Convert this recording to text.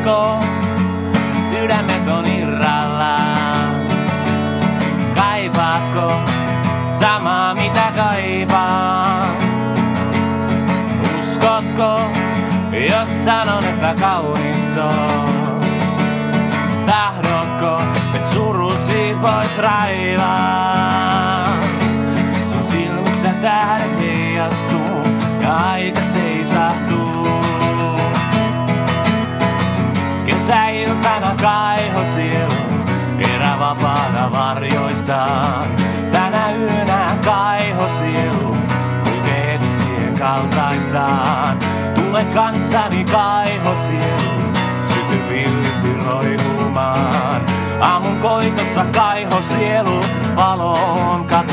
uskotko, sydämet on irrallaan? Kaipaatko samaa mitä kaipaan? Uskotko, jos sanon, että kaunis on? Tahdotko, et surusi pois raivaa? Sun silmissä tähdet heijastuu ja aika seisahtuu. Kesäiltana kaihosielu erävapaana varjoistaan. Tänä yönä kaihosielu kulkee etsien kaltaistaan. Tule kanssani kaihosielu, syty villisti roikumaan. Aamun koitossa kaihosielu valoon katoaa.